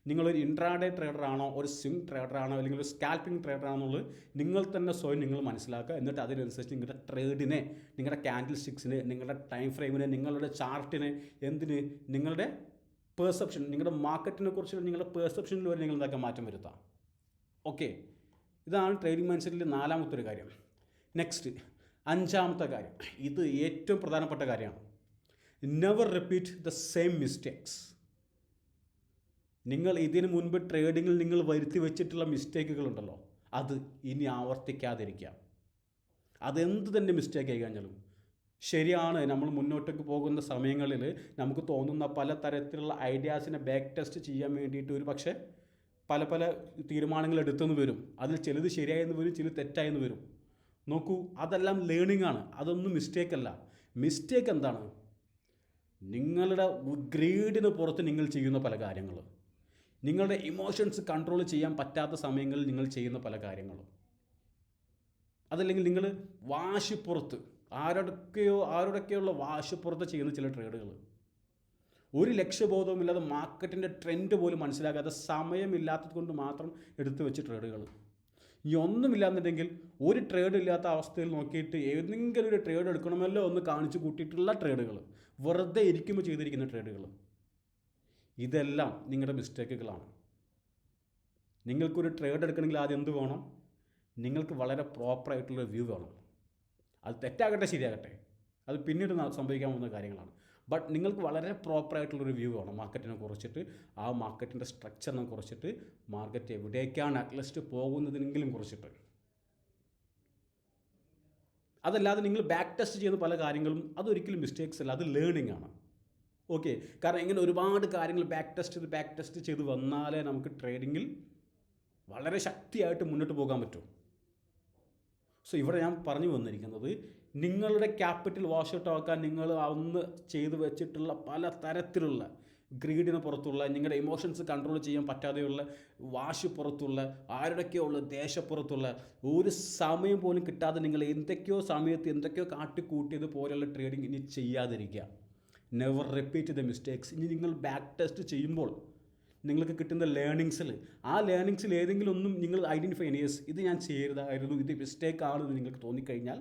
Speaker 1: നിങ്ങളൊരു ഇൻട്രാഡേ ട്രേഡറാണോ, ഒരു സ്വിംഗ് ട്രേഡറാണോ, അല്ലെങ്കിൽ ഒരു സ്കാൽപ്പിംഗ് ട്രേഡറാണോ എന്നുള്ളത് നിങ്ങൾ തന്നെ സ്വയം നിങ്ങൾ മനസ്സിലാക്കുക. എന്നിട്ട് അതിനനുസരിച്ച് നിങ്ങളുടെ ട്രേഡിനെ, നിങ്ങളുടെ ക്യാൻഡിൽ സ്റ്റിക്സിന്, നിങ്ങളുടെ ടൈം ഫ്രെയിമിന്, നിങ്ങളുടെ ചാർട്ടിന്, എന്തിന്, നിങ്ങളുടെ പെർസെപ്ഷൻ, നിങ്ങളുടെ മാർക്കറ്റിനെ കുറിച്ചുള്ള നിങ്ങളുടെ പെർസെപ്ഷനിൽ വരെ നിങ്ങൾ എന്താക്കാൻ മാറ്റം വരുത്താം. ഓക്കെ, ഇതാണ് ട്രേഡിംഗ് മൈൻഡ് സെറ്റിൽ 4ാമത്തെ ഒരു കാര്യം. നെക്സ്റ്റ് 5ാമത്തെ കാര്യം, ഇത് ഏറ്റവും പ്രധാനപ്പെട്ട കാര്യമാണ്. Never repeat the same mistakes. നിങ്ങൾ ഇതിനു മുൻപ് ട്രേഡിങ്ങിൽ നിങ്ങൾ വരുത്തി വെച്ചിട്ടുള്ള മിസ്റ്റേക്കുകളുണ്ടല്ലോ, അത് ഇനി ആവർത്തിക്കാതിരിക്കുക. അതെന്ത് തന്നെ മിസ്റ്റേക്ക് ആയി കഴിഞ്ഞാലും ശരിയാണ്. നമ്മൾ മുന്നോട്ടേക്ക് പോകുന്ന സമയങ്ങളിൽ നമുക്ക് തോന്നുന്ന പല തരത്തിലുള്ള ഐഡിയാസിനെ ബാക്ക് ടെസ്റ്റ് ചെയ്യാൻ വേണ്ടിയിട്ട് ഒരു പക്ഷേ പല പല തീരുമാനങ്ങൾ എടുത്തെന്ന് വരും. അതിൽ ചിലത് ശരിയായെന്ന് വരും, ചിലത് തെറ്റായെന്ന് വരും. നോക്കൂ, അതെല്ലാം ലേണിംഗ് ആണ്, അതൊന്നും മിസ്റ്റേക്ക് അല്ല. മിസ്റ്റേക്ക് എന്താണ്, നിങ്ങളുടെ ഗ്രീഡിന് പുറത്ത് നിങ്ങൾ ചെയ്യുന്ന പല കാര്യങ്ങൾ, നിങ്ങളുടെ ഇമോഷൻസ് കൺട്രോൾ ചെയ്യാൻ പറ്റാത്ത സമയങ്ങളിൽ നിങ്ങൾ ചെയ്യുന്ന പല കാര്യങ്ങളും, അതല്ലെങ്കിൽ നിങ്ങൾ വാശിപ്പുറത്ത് ആരോടൊക്കെയുള്ള വാശിപ്പുറത്ത് ചെയ്യുന്ന ചില ട്രേഡുകൾ, ഒരു ലക്ഷ്യബോധവുമില്ലാതെ മാർക്കറ്റിൻ്റെ ട്രെൻഡ് പോലും മനസ്സിലാക്കാതെ സമയമില്ലാത്തത് കൊണ്ട് മാത്രം എടുത്തു വെച്ച് ട്രേഡുകൾ. ഇനി ഒന്നുമില്ലാന്നുണ്ടെങ്കിൽ ഒരു ട്രേഡ് ഇല്ലാത്ത അവസ്ഥയിൽ നോക്കിയിട്ട് ഏതെങ്കിലും ഒരു ട്രേഡ് എടുക്കണമല്ലോ എന്ന് കാണിച്ചു കൂട്ടിയിട്ടുള്ള ട്രേഡുകൾ, വെറുതെ ഇരിക്കുമ്പോൾ ചെയ്തിരിക്കുന്ന ട്രേഡുകൾ, ഇതെല്ലാം നിങ്ങളുടെ മിസ്റ്റേക്കുകളാണ്. നിങ്ങൾക്കൊരു ട്രേഡ് എടുക്കണമെങ്കിൽ ആദ്യം എന്ത് വേണം, നിങ്ങൾക്ക് വളരെ പ്രോപ്പറായിട്ടുള്ള വ്യൂ വേണം. അത് തെറ്റാകട്ടെ ശരിയാകട്ടെ, അത് പിന്നീട് സംഭവിക്കാൻ പോകുന്ന കാര്യങ്ങളാണ്. ബട്ട് നിങ്ങൾക്ക് വളരെ പ്രോപ്പറായിട്ടുള്ളൊരു വ്യൂ വേണം മാർക്കറ്റിനെ കുറിച്ചിട്ട്, ആ മാർക്കറ്റിൻ്റെ സ്ട്രക്ചറിനെ കുറിച്ചിട്ട്, മാർക്കറ്റ് എവിടേക്കാണ് അറ്റ്ലീസ്റ്റ് പോകുന്നതിനെങ്കിലും കുറിച്ചിട്ട്. അതല്ലാതെ നിങ്ങൾ ബാക്ക് ടെസ്റ്റ് ചെയ്യുന്ന പല കാര്യങ്ങളും അതൊരിക്കലും മിസ്റ്റേക്സ് അല്ല, അത് ലേണിംഗ് ആണ്. ഓക്കെ, കാരണം ഇങ്ങനെ ഒരുപാട് കാര്യങ്ങൾ ബാക്ക് ടെസ്റ്റ് ചെയ്ത് വന്നാലേ നമുക്ക് ട്രേഡിങ്ങിൽ വളരെ ശക്തിയായിട്ട് മുന്നോട്ട് പോകാൻ പറ്റും. സോ ഇവിടെ ഞാൻ പറഞ്ഞു വന്നിരിക്കുന്നത്, നിങ്ങളുടെ ക്യാപിറ്റൽ വാഷ് ഔട്ട് ആക്കാൻ നിങ്ങൾ അന്ന് ചെയ്തു വെച്ചിട്ടുള്ള പല തരത്തിലുള്ള ഗ്രീഡിന് പുറത്തുള്ള, നിങ്ങളുടെ ഇമോഷൻസ് കൺട്രോൾ ചെയ്യാൻ പറ്റാതെയുള്ള, വാശി പുറത്തുള്ള, ആരുടെയൊക്കെയുള്ള ദേശപ്പുറത്തുള്ള, ഒരു സമയം പോലും കിട്ടാതെ നിങ്ങൾ എന്തൊക്കെയോ സമയത്ത് എന്തൊക്കെയോ കാട്ടിക്കൂട്ടിയത് പോലെയുള്ള ട്രേഡിങ് ഇനി ചെയ്യാതിരിക്കുക. Never repeat the mistakes. ഇനി നിങ്ങൾ ബാക്ക് ടെസ്റ്റ് ചെയ്യുമ്പോൾ നിങ്ങൾക്ക് കിട്ടുന്ന ആ ലേണിങ്സിൽ ഏതെങ്കിലും ഒന്നും നിങ്ങൾ ഐഡൻറ്റിഫൈ ചെയ്യണം. ഇത് ഞാൻ ചെയ്യരുതായിരുന്നു, ഇത് മിസ്റ്റേക്ക് ആണെന്ന് നിങ്ങൾക്ക് തോന്നിക്കഴിഞ്ഞാൽ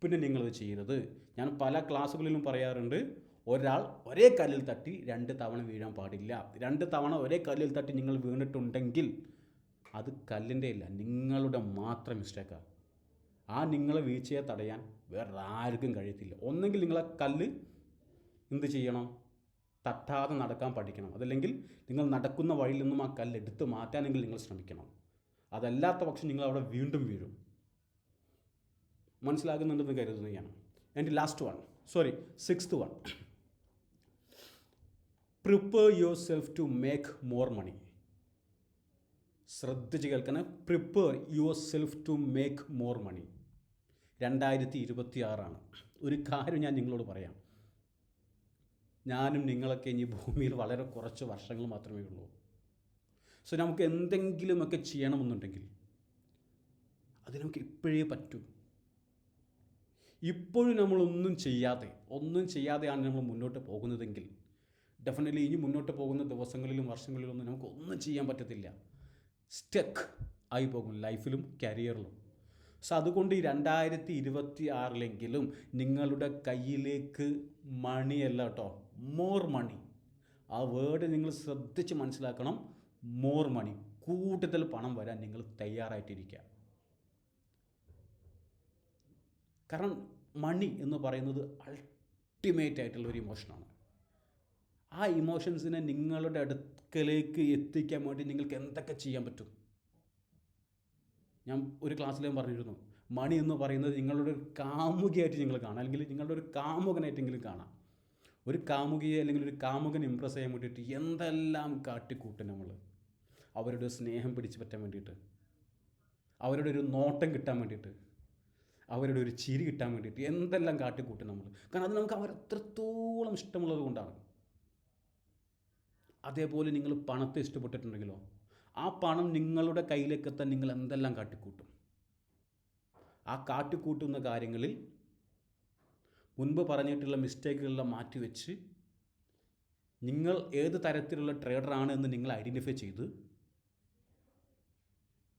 Speaker 1: പിന്നെ നിങ്ങളത് ചെയ്യരുത്. ഞാൻ പല ക്ലാസ്സുകളിലും പറയാറുണ്ട്, ഒരാൾ ഒരേ കല്ലിൽ തട്ടി 2 തവണ വീഴാൻ പാടില്ല. 2 തവണ ഒരേ കല്ലിൽ തട്ടി നിങ്ങൾ വീണിട്ടുണ്ടെങ്കിൽ അത് കല്ലിൻ്റെ ഇല്ല, നിങ്ങളുടെ മാത്രം മിസ്റ്റേക്കാണ്. ആ നിങ്ങളെ വീഴ്ചയെ തടയാൻ വേറെ ആർക്കും കഴിയത്തില്ല. ഒന്നെങ്കിൽ നിങ്ങളെ കല്ല് എന്ത് ചെയ്യണം, തട്ടാതെ നടക്കാൻ പഠിക്കണം. അതല്ലെങ്കിൽ നിങ്ങൾ നടക്കുന്ന വഴിയിൽ നിന്നും ആ കല്ല് എടുത്ത് മാറ്റാനെങ്കിൽ നിങ്ങൾ ശ്രമിക്കണം. അതല്ലാത്ത പക്ഷം നിങ്ങൾ അവിടെ വീണ്ടും വീഴും. മനസ്സിലാകുന്നുണ്ടെന്ന് കരുതുന്നു ഞാൻ. And sixth one, prepare yourself to make more money. ശ്രദ്ധിച്ച് കേൾക്കണം, prepare yourself to make more money. 2026 ഒരു കാര്യം ഞാൻ നിങ്ങളോട് പറയാം, ഞാനും നിങ്ങളൊക്കെ ഇനി ഭൂമിയിൽ വളരെ കുറച്ച് വർഷങ്ങൾ മാത്രമേ ഉള്ളൂ. സോ നമുക്ക് എന്തെങ്കിലുമൊക്കെ ചെയ്യണമെന്നുണ്ടെങ്കിൽ അത് നമുക്ക് ഇപ്പോഴേ പറ്റൂ. ഇപ്പോഴും നമ്മളൊന്നും ചെയ്യാതെയാണ് നമ്മൾ മുന്നോട്ട് പോകുന്നതെങ്കിൽ ഡെഫിനറ്റ്ലി ഇനി മുന്നോട്ട് പോകുന്ന ദിവസങ്ങളിലും വർഷങ്ങളിലൊന്നും നമുക്ക് ഒന്നും ചെയ്യാൻ പറ്റത്തില്ല. സ്റ്റക്ക് ആയി പോകും ലൈഫിലും കരിയറിലും. സോ അതുകൊണ്ട് ഈ 2026 നിങ്ങളുടെ കയ്യിലേക്ക് മണിയല്ല കേട്ടോ, മോർ മണി. ആ വേർഡ് നിങ്ങൾ ശ്രദ്ധിച്ച് മനസ്സിലാക്കണം. മോർ മണി, കൂടുതൽ പണം വരാൻ നിങ്ങൾ തയ്യാറായിട്ടിരിക്കുക. കാരണം മണി എന്ന് പറയുന്നത് അൾട്ടിമേറ്റ് ആയിട്ടുള്ള ഒരു ഇമോഷനാണ്. ആ ഇമോഷൻസിനെ നിങ്ങളുടെ അടുക്കലേക്ക് എത്തിക്കാൻ വേണ്ടി നിങ്ങൾക്ക് എന്തൊക്കെ ചെയ്യാൻ പറ്റും? ഞാൻ ഒരു ക്ലാസ്സിലും പറഞ്ഞിരുന്നു, മണി എന്ന് പറയുന്നത് നിങ്ങളുടെ ഒരു കാമുകിയായിട്ട് നിങ്ങൾ കാണാം, അല്ലെങ്കിൽ നിങ്ങളുടെ ഒരു കാമുകനായിട്ടെങ്കിലും കാണാം. ഒരു കാമുകിയെ അല്ലെങ്കിൽ ഒരു കാമുകൻ ഇമ്പ്രസ് ചെയ്യാൻ വേണ്ടിയിട്ട് എന്തെല്ലാം കാട്ടിക്കൂട്ടും നമ്മൾ. അവരുടെ സ്നേഹം പിടിച്ചു പറ്റാൻ വേണ്ടിയിട്ട്, അവരുടെ ഒരു നോട്ടം കിട്ടാൻ വേണ്ടിയിട്ട്, അവരുടെ ഒരു ചിരി കിട്ടാൻ വേണ്ടിയിട്ട് എന്തെല്ലാം കാട്ടിക്കൂട്ടും നമ്മൾ. കാരണം അത് നമുക്ക് അവരെത്രത്തോളം ഇഷ്ടമുള്ളത് കൊണ്ടാണ്. അതേപോലെ നിങ്ങൾ പണത്തെ ഇഷ്ടപ്പെട്ടിട്ടുണ്ടെങ്കിലോ, ആ പണം നിങ്ങളുടെ കയ്യിലേക്ക് എത്താൻ നിങ്ങൾ എന്തെല്ലാം കാട്ടിക്കൂട്ടും. ആ കാട്ടിക്കൂട്ടുന്ന കാര്യങ്ങളിൽ മുൻപ് പറഞ്ഞിട്ടുള്ള മിസ്റ്റേക്കുകളെല്ലാം മാറ്റിവെച്ച് നിങ്ങൾ ഏത് തരത്തിലുള്ള ട്രേഡറാണ് എന്ന് നിങ്ങൾ ഐഡൻറ്റിഫൈ ചെയ്ത്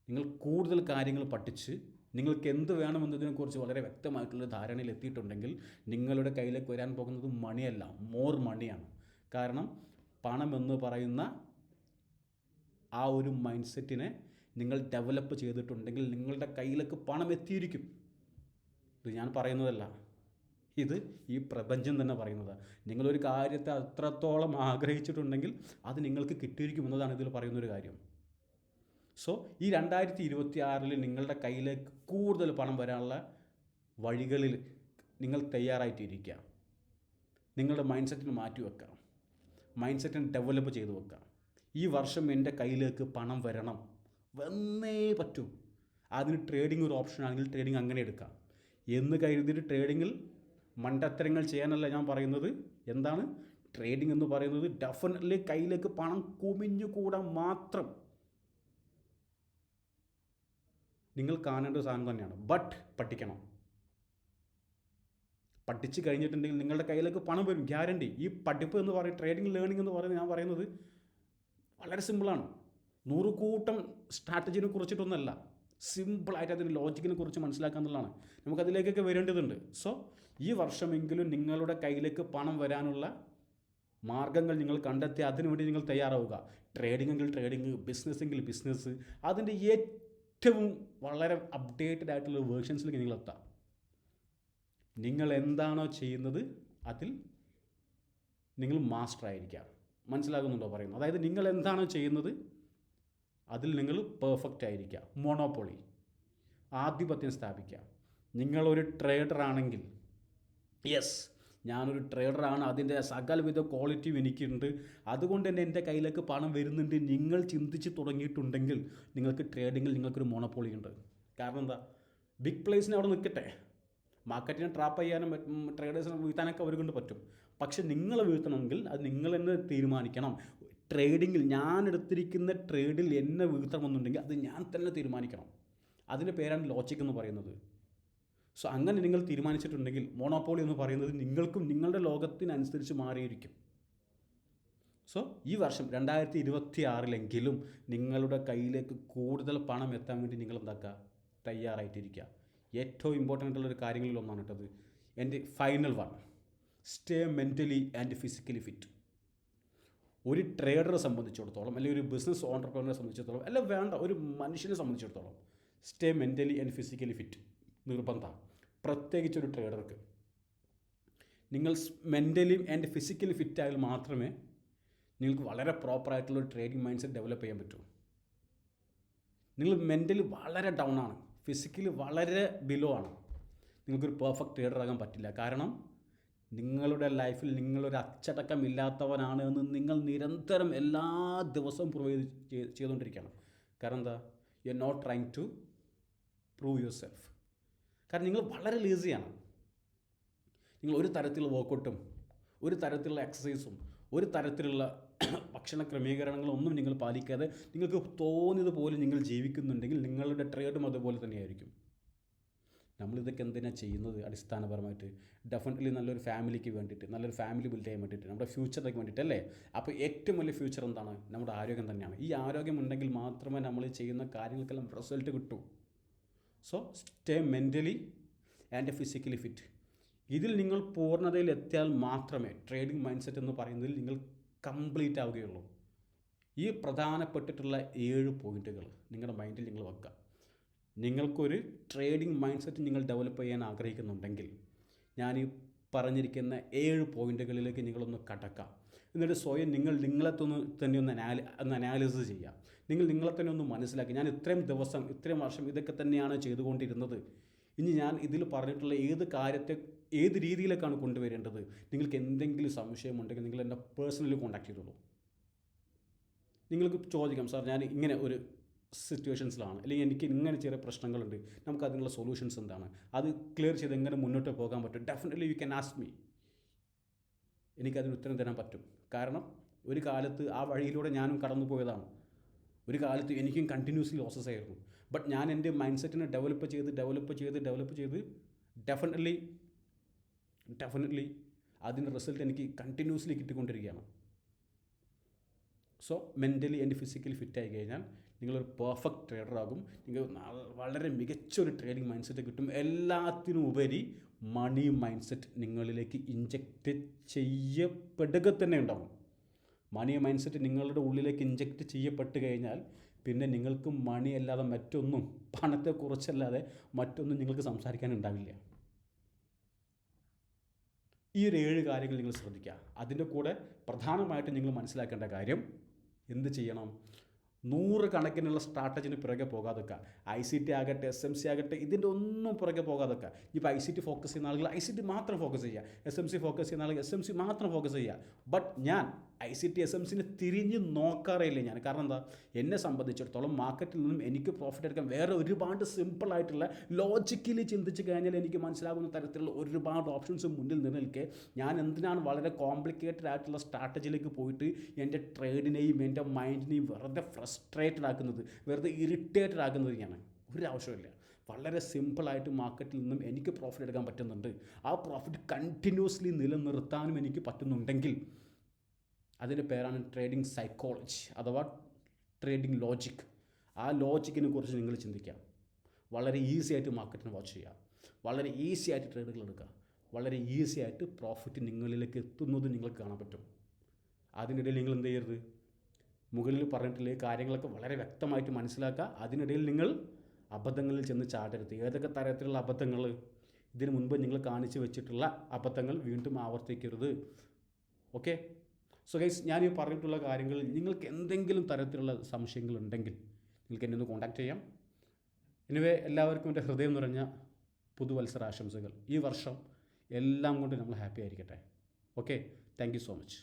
Speaker 1: നിങ്ങൾ കൂടുതൽ കാര്യങ്ങൾ പഠിച്ച് നിങ്ങൾക്ക് എന്ത് വേണമെന്നതിനെക്കുറിച്ച് വളരെ വ്യക്തമായിട്ടുള്ള ധാരണയിൽ എത്തിയിട്ടുണ്ടെങ്കിൽ നിങ്ങളുടെ കയ്യിലേക്ക് വരാൻ പോകുന്നത് മണിയല്ല, മോർ മണിയാണ്. കാരണം പണം എന്ന് പറയുന്ന ആ ഒരു മൈൻഡ് സെറ്റിനെ നിങ്ങൾ ഡെവലപ്പ് ചെയ്തിട്ടുണ്ടെങ്കിൽ നിങ്ങളുടെ കയ്യിലേക്ക് പണം എത്തിയിരിക്കും. ഇത് ഞാൻ പറയുന്നതല്ല, ഇത് ഈ പ്രപഞ്ചം തന്നെ പറയുന്നതാണ്. നിങ്ങളൊരു കാര്യത്തെ അത്രത്തോളം ആഗ്രഹിച്ചിട്ടുണ്ടെങ്കിൽ അത് നിങ്ങൾക്ക് കിട്ടിയിരിക്കും എന്നതാണ് ഇതിൽ പറയുന്നൊരു കാര്യം. സോ ഈ 2026 നിങ്ങളുടെ കയ്യിലേക്ക് കൂടുതൽ പണം വരാനുള്ള വഴികളിൽ നിങ്ങൾ തയ്യാറായിട്ടിരിക്കുക. നിങ്ങളുടെ മൈൻഡ് സെറ്റിന് മാറ്റി വെക്കാം, മൈൻഡ് സെറ്റിന് ഡെവലപ്പ് ചെയ്ത് വെക്കാം. ഈ വർഷം എൻ്റെ കയ്യിലേക്ക് പണം വരണം, വന്നേ പറ്റൂ. അതിന് ട്രേഡിംഗ് ഒരു ഓപ്ഷൻ ആണെങ്കിൽ ട്രേഡിംഗ് അങ്ങനെ എടുക്കാം എന്ന് കരുതിയിട്ട് ട്രേഡിങ്ങിൽ മണ്ടത്തരങ്ങൾ ചെയ്യാനല്ല ഞാൻ പറയുന്നത്. എന്താണ് ട്രേഡിംഗ് എന്ന് പറയുന്നത്? ഡെഫിനറ്റ്ലി കയ്യിലേക്ക് പണം കുമിഞ്ഞുകൂടാൻ മാത്രം നിങ്ങൾ കാണേണ്ട സാധനം തന്നെയാണ്. ബട്ട് പഠിക്കണം. പഠിച്ച് കഴിഞ്ഞിട്ടുണ്ടെങ്കിൽ നിങ്ങളുടെ കയ്യിലേക്ക് പണം വരും, ഗ്യാരണ്ടി. ഈ പഠിപ്പ് എന്ന് പറയും, ട്രേഡിംഗ് ലേണിംഗ് എന്ന് പറയുന്നത് ഞാൻ പറയുന്നത് വളരെ സിമ്പിളാണ്. 100 കൂട്ടം സ്ട്രാറ്റജിനെ കുറിച്ചിട്ടൊന്നുമല്ല, സിമ്പിളായിട്ട് അതിൻ്റെ ലോജിക്കിനെ കുറിച്ച് മനസ്സിലാക്കുക എന്നുള്ളതാണ്. നമുക്കതിലേക്കൊക്കെ വരേണ്ടതുണ്ട്. സോ ഈ വർഷമെങ്കിലും നിങ്ങളുടെ കയ്യിലേക്ക് പണം വരാനുള്ള മാർഗ്ഗങ്ങൾ നിങ്ങൾ കണ്ടെത്തി അതിനുവേണ്ടി നിങ്ങൾ തയ്യാറാവുക. ട്രേഡിംഗ് എങ്കിൽ ട്രേഡിംഗ്, ബിസിനസ് എങ്കിൽ ബിസിനസ്, അതിൻ്റെ ഏറ്റവും വളരെ അപ്ഡേറ്റഡ് ആയിട്ടുള്ള വേർഷൻസിലേക്ക് നിങ്ങളെത്താം. നിങ്ങൾ എന്താണോ ചെയ്യുന്നത് അതിൽ നിങ്ങൾ മാസ്റ്റർ ആയിരിക്കുക. മനസ്സിലാകുന്നുണ്ടോ പറയുന്നത്? അതായത് നിങ്ങൾ എന്താണോ ചെയ്യുന്നത് അതിൽ നിങ്ങൾ പെർഫെക്റ്റ് ആയിരിക്കുക. മോണോപ്പൊളി, ആധിപത്യം സ്ഥാപിക്കുക. നിങ്ങളൊരു ട്രേഡറാണെങ്കിൽ, യെസ് ഞാനൊരു ട്രേഡറാണ്, അതിൻ്റെ സകലവിധ ക്വാളിറ്റിയും എനിക്കുണ്ട്, അതുകൊണ്ട് തന്നെ എൻ്റെ കയ്യിലേക്ക് പണം വരുന്നുണ്ട്, നിങ്ങൾ ചിന്തിച്ച് തുടങ്ങിയിട്ടുണ്ടെങ്കിൽ നിങ്ങൾക്ക് ട്രേഡിങ്ങിൽ നിങ്ങൾക്കൊരു മോണോപ്പൊളി ഉണ്ട്. കാരണം എന്താ? ബിഗ് പ്ലേസിന് അവിടെ നിൽക്കട്ടെ, മാർക്കറ്റിനെ ട്രാപ്പ് ചെയ്യാനും ട്രേഡേഴ്സിനെ വീഴ്ത്താനൊക്കെ അവർ കൊണ്ട് പറ്റും. പക്ഷെ നിങ്ങൾ വീഴ്ത്തണമെങ്കിൽ അത് നിങ്ങൾ തന്നെ തീരുമാനിക്കണം. ട്രേഡിങ്ങിൽ ഞാൻ എടുത്തിരിക്കുന്ന ട്രേഡിൽ എന്നെ വീഴ്ത്തണമെന്നുണ്ടെങ്കിൽ അത് ഞാൻ തന്നെ തീരുമാനിക്കണം. അതിൻ്റെ പേരാണ് ലോജിക് എന്ന് പറയുന്നത്. സോ അങ്ങനെ നിങ്ങൾ തീരുമാനിച്ചിട്ടുണ്ടെങ്കിൽ മോണോപ്പോളി എന്ന് പറയുന്നത് നിങ്ങൾക്കും നിങ്ങളുടെ ലോകത്തിനനുസരിച്ച് മാറിയിരിക്കും. സോ ഈ വർഷം 2026 നിങ്ങളുടെ കയ്യിലേക്ക് കൂടുതൽ പണം എത്താൻ വേണ്ടി നിങ്ങൾ എന്താക്കുക? തയ്യാറായിട്ടിരിക്കുക. ഏറ്റവും ഇമ്പോർട്ടൻ്റ് ആയിട്ടുള്ളൊരു കാര്യങ്ങളിൽ ഒന്നാണ് കേട്ടത്. എൻ്റെ final one, stay mentally and physically fit. ഒരു ട്രേഡറെ സംബന്ധിച്ചിടത്തോളം, അല്ലെങ്കിൽ ഒരു ബിസിനസ് ഓൺടർപ്രനറെ സംബന്ധിച്ചിടത്തോളം, അല്ല വേണ്ട ഒരു മനുഷ്യനെ സംബന്ധിച്ചിടത്തോളം stay mentally and physically fit നിർബന്ധമാണ്. പ്രത്യേകിച്ചൊരു ട്രേഡർക്ക് നിങ്ങൾ മെൻ്റലി ആൻഡ് ഫിസിക്കലി ഫിറ്റ് ആയാൽ മാത്രമേ നിങ്ങൾക്ക് വളരെ പ്രോപ്പറായിട്ടുള്ളൊരു ട്രേഡിംഗ് മൈൻഡ് സെറ്റ് ഡെവലപ്പ് ചെയ്യാൻ പറ്റൂ. നിങ്ങൾ മെൻ്റലി വളരെ ഡൗൺ ആണ്, ഫിസിക്കലി വളരെ ബിലോ ആണ്, നിങ്ങൾക്കൊരു പെർഫെക്റ്റ് ട്രേഡർ ആകാൻ പറ്റില്ല. കാരണം നിങ്ങളുടെ ലൈഫിൽ നിങ്ങളൊരു അച്ചടക്കമില്ലാത്തവനാണ് എന്ന് നിങ്ങൾ നിരന്തരം എല്ലാ ദിവസവും പ്രൂവ് ചെയ്തുകൊണ്ടിരിക്കുകയാണ്. കാരണം എന്താ? You are not trying to prove yourself. കാരണം നിങ്ങൾ വളരെ ലേസിയാണ്. നിങ്ങൾ ഒരു തരത്തിലുള്ള വർക്കൗട്ടും ഒരു തരത്തിലുള്ള എക്സസൈസും ഒരു തരത്തിലുള്ള ഭക്ഷണ ക്രമീകരണങ്ങളൊന്നും നിങ്ങൾ പാലിക്കാതെ നിങ്ങൾക്ക് തോന്നിയതുപോലെ നിങ്ങൾ ജീവിക്കുന്നുണ്ടെങ്കിൽ നിങ്ങളുടെ ട്രേഡും അതുപോലെ തന്നെയായിരിക്കും. നമ്മളിതൊക്കെ എന്തിനാണ് ചെയ്യുന്നത്? അടിസ്ഥാനപരമായിട്ട് ഡെഫിനറ്റ്ലി നല്ലൊരു ഫാമിലിക്ക് വേണ്ടിയിട്ട്, നല്ലൊരു ഫാമിലി ബിൽഡ് ചെയ്യാൻ വേണ്ടിയിട്ട്, നമ്മുടെ ഫ്യൂച്ചറിലേക്ക് വേണ്ടിയിട്ടല്ലേ. അപ്പോൾ ഏറ്റവും വലിയ ഫ്യൂച്ചർ എന്താണ്? നമ്മുടെ ആരോഗ്യം തന്നെയാണ്. ഈ ആരോഗ്യം ഉണ്ടെങ്കിൽ മാത്രമേ നമ്മൾ ചെയ്യുന്ന കാര്യങ്ങൾക്കെല്ലാം റിസൾട്ട് കിട്ടൂ. So stay mentally and physically fit. ഇതിൽ നിങ്ങൾ പൂർണ്ണതയിൽ എത്തിയാൽ മാത്രമേ ട്രേഡിംഗ് മൈൻഡ് സെറ്റ് എന്ന് പറയുന്നതിൽ നിങ്ങൾ കംപ്ലീറ്റ് ആവുകയുള്ളൂ. ഈ പ്രധാനപ്പെട്ടിട്ടുള്ള 7 പോയിൻറ്റുകൾ നിങ്ങളുടെ മൈൻഡിൽ നിങ്ങൾ വെക്കുക. നിങ്ങൾക്കൊരു ട്രേഡിംഗ് മൈൻഡ് സെറ്റ് നിങ്ങൾ ഡെവലപ്പ് ചെയ്യാൻ ആഗ്രഹിക്കുന്നുണ്ടെങ്കിൽ ഞാൻ ഈ പറഞ്ഞിരിക്കുന്ന 7 പോയിൻറ്റുകളിലേക്ക് നിങ്ങളൊന്ന് കടക്കാം. എന്നിട്ട് സ്വയം നിങ്ങളെ തന്നെ ഒന്ന് അനാലിസിസ് ചെയ്യുക. നിങ്ങളെ തന്നെ ഒന്ന് മനസ്സിലാക്കി, ഞാൻ ഇത്രയും ദിവസം ഇത്രയും വർഷം ഇതൊക്കെ തന്നെയാണ് ചെയ്തുകൊണ്ടിരുന്നത്, ഇനി ഞാൻ ഇതിൽ പറഞ്ഞിട്ടുള്ള ഏത് രീതിയിലേക്കാണ് കൊണ്ടുവരേണ്ടത്. നിങ്ങൾക്ക് എന്തെങ്കിലും സംശയമുണ്ടെങ്കിൽ നിങ്ങൾ എന്നെ പേഴ്സണലി കോൺടാക്ട് ചെയ്തോളൂ. നിങ്ങൾക്ക് ചോദിക്കാം, സാർ ഞാൻ ഇങ്ങനെ ഒരു സിറ്റുവേഷൻസിലാണ്, അല്ലെങ്കിൽ എനിക്ക് ഇങ്ങനെ ചെറിയ പ്രശ്നങ്ങളുണ്ട്, നമുക്ക് അതിനുള്ള സൊല്യൂഷൻസ് എന്താണ്, അത് ക്ലിയർ ചെയ്ത് എങ്ങനെ മുന്നോട്ട് പോകാൻ പറ്റും. Definitely you can ask me. എനിക്കതിന് ഉത്തരം തരാൻ പറ്റും. കാരണം ഒരു കാലത്ത് ആ വഴിയിലൂടെ ഞാനും കടന്നു പോയതാണ്. ഒരു കാലത്ത് എനിക്കും കണ്ടിന്യൂസ്ലി ലോസസ് ആയിരുന്നു. ബട്ട് ഞാൻ എൻ്റെ മൈൻഡ് സെറ്റിനെ ഡെവലപ്പ് ചെയ്ത് ഡെഫിനറ്റ്ലി അതിൻ്റെ റിസൾട്ട് എനിക്ക് കണ്ടിന്യൂസ്ലി കിട്ടിക്കൊണ്ടിരിക്കുകയാണ്. സോ മെൻ്റലി ആൻഡ് ഫിസിക്കലി ഫിറ്റായി കഴിഞ്ഞാൽ നിങ്ങളൊരു പെർഫെക്റ്റ് ട്രേഡറാകും. നിങ്ങൾ വളരെ മികച്ചൊരു ട്രേഡിംഗ് മൈൻഡ് സെറ്റ് കിട്ടും. എല്ലാത്തിനും ഉപരി മണി മൈൻഡ് സെറ്റ് നിങ്ങളിലേക്ക് ഇഞ്ചക്റ്റ് ചെയ്യപ്പെടുക തന്നെ ഉണ്ടാകും. മണി മൈൻഡ് സെറ്റ് നിങ്ങളുടെ ഉള്ളിലേക്ക് ഇഞ്ചക്റ്റ് ചെയ്യപ്പെട്ട് കഴിഞ്ഞാൽ പിന്നെ നിങ്ങൾക്ക് മണി അല്ലാതെ മറ്റൊന്നും, പണത്തെക്കുറിച്ചല്ലാതെ മറ്റൊന്നും നിങ്ങൾക്ക് സംസാരിക്കാനുണ്ടാവില്ല. ഈ ഒരു 7 കാര്യങ്ങൾ നിങ്ങൾ ശ്രദ്ധിക്കുക. അതിൻ്റെ കൂടെ പ്രധാനമായിട്ടും നിങ്ങൾ മനസ്സിലാക്കേണ്ട കാര്യം, എന്ത് ചെയ്യണം? 100 കണക്കിനുള്ള സ്ട്രാറ്റജിന് പുറകെ പോകാതൊക്കെ. ICT ആകട്ടെ, SMC ആകട്ടെ, ഇതിൻ്റെ ഒന്നും പുറകെ പോകാതൊക്കെ. ഇപ്പോൾ ICT ഫോക്കസ് ചെയ്യുന്ന ആളുകൾ ICT മാത്രം ഫോക്കസ് ചെയ്യുക, SMC ഫോക്കസ് ചെയ്യുന്ന ആളുകൾ SMC മാത്രം ഫോക്കസ് ചെയ്യുക. ബട്ട് ഞാൻ ICT SMCനെ തിരിഞ്ഞ് നോക്കാറില്ല ഞാൻ. കാരണം എന്താ, എന്നെ സംബന്ധിച്ചിടത്തോളം മാർക്കറ്റിൽ നിന്നും എനിക്ക് പ്രോഫിറ്റ് എടുക്കാൻ വേറെ ഒരുപാട് സിമ്പിളായിട്ടുള്ള ലോജിക്കലി ചിന്തിച്ച് കഴിഞ്ഞാൽ എനിക്ക് മനസ്സിലാകുന്ന തരത്തിലുള്ള ഒരുപാട് ഓപ്ഷൻസ് മുന്നിൽ നിൽക്കെ ഞാൻ എന്തിനാണ് വളരെ കോംപ്ലിക്കേറ്റഡ് ആയിട്ടുള്ള സ്ട്രാറ്റജിയിലേക്ക് പോയിട്ട് എൻ്റെ ട്രേഡിനെയും എൻ്റെ മൈൻഡിനെയും വെറുതെ ഫ്രസ്ട്രേറ്റഡ് ആക്കുന്നത്, വെറുതെ ഇറിറ്റേറ്റഡ് ആക്കുന്നത്? ഞാൻ ഒരാവശ്യമില്ല. വളരെ സിമ്പിളായിട്ട് മാർക്കറ്റിൽ നിന്നും എനിക്ക് പ്രോഫിറ്റ് എടുക്കാൻ പറ്റുന്നുണ്ട്. ആ പ്രോഫിറ്റ് കണ്ടിന്യൂസ്ലി നിലനിർത്താനും എനിക്ക് പറ്റുന്നുണ്ടെങ്കിൽ അതിൻ്റെ പേരാണ് ട്രേഡിംഗ് സൈക്കോളജി അഥവാ ട്രേഡിംഗ് ലോജിക്. ആ ലോജിക്കിനെ കുറിച്ച് നിങ്ങൾ ചിന്തിക്കാം. വളരെ ഈസി ആയിട്ട് മാർക്കറ്റിനെ വാച്ച് ചെയ്യുക, വളരെ ഈസി ആയിട്ട് ട്രേഡുകൾ എടുക്കുക, വളരെ ഈസി ആയിട്ട് പ്രോഫിറ്റ് നിങ്ങളിലേക്ക് എത്തുന്നത് നിങ്ങൾക്ക് കാണാൻ പറ്റും. അതിനിടയിൽ നിങ്ങൾ എന്ത് ചെയ്യരുത്? മുകളിൽ പറഞ്ഞിട്ടുള്ള ഈ കാര്യങ്ങളൊക്കെ വളരെ വ്യക്തമായിട്ട് മനസ്സിലാക്കുക. അതിനിടയിൽ നിങ്ങൾ അബദ്ധങ്ങളിൽ ചെന്ന് ചാടരുത്. ഏതൊക്കെ തരത്തിലുള്ള അബദ്ധങ്ങൾ? ഇതിനു മുൻപ് നിങ്ങൾ കാണിച്ചു വെച്ചിട്ടുള്ള അബദ്ധങ്ങൾ വീണ്ടും ആവർത്തിക്കരുത്. ഓക്കെ? സോ ഗൈസ്, ഞാൻ ഈ പറഞ്ഞിട്ടുള്ള കാര്യങ്ങളിൽ നിങ്ങൾക്ക് എന്തെങ്കിലും തരത്തിലുള്ള സംശയങ്ങളുണ്ടെങ്കിൽ നിങ്ങൾക്ക് എന്നെ ഒന്ന് കോൺടാക്ട് ചെയ്യാം. എനിവേ, എല്ലാവർക്കും എൻ്റെ ഹൃദയം നിറഞ്ഞ പുതുവത്സര ആശംസകൾ. ഈ വർഷം എല്ലാം കൊണ്ട് നമ്മൾ ഹാപ്പി ആയിരിക്കട്ടെ. Okay, thank you so much.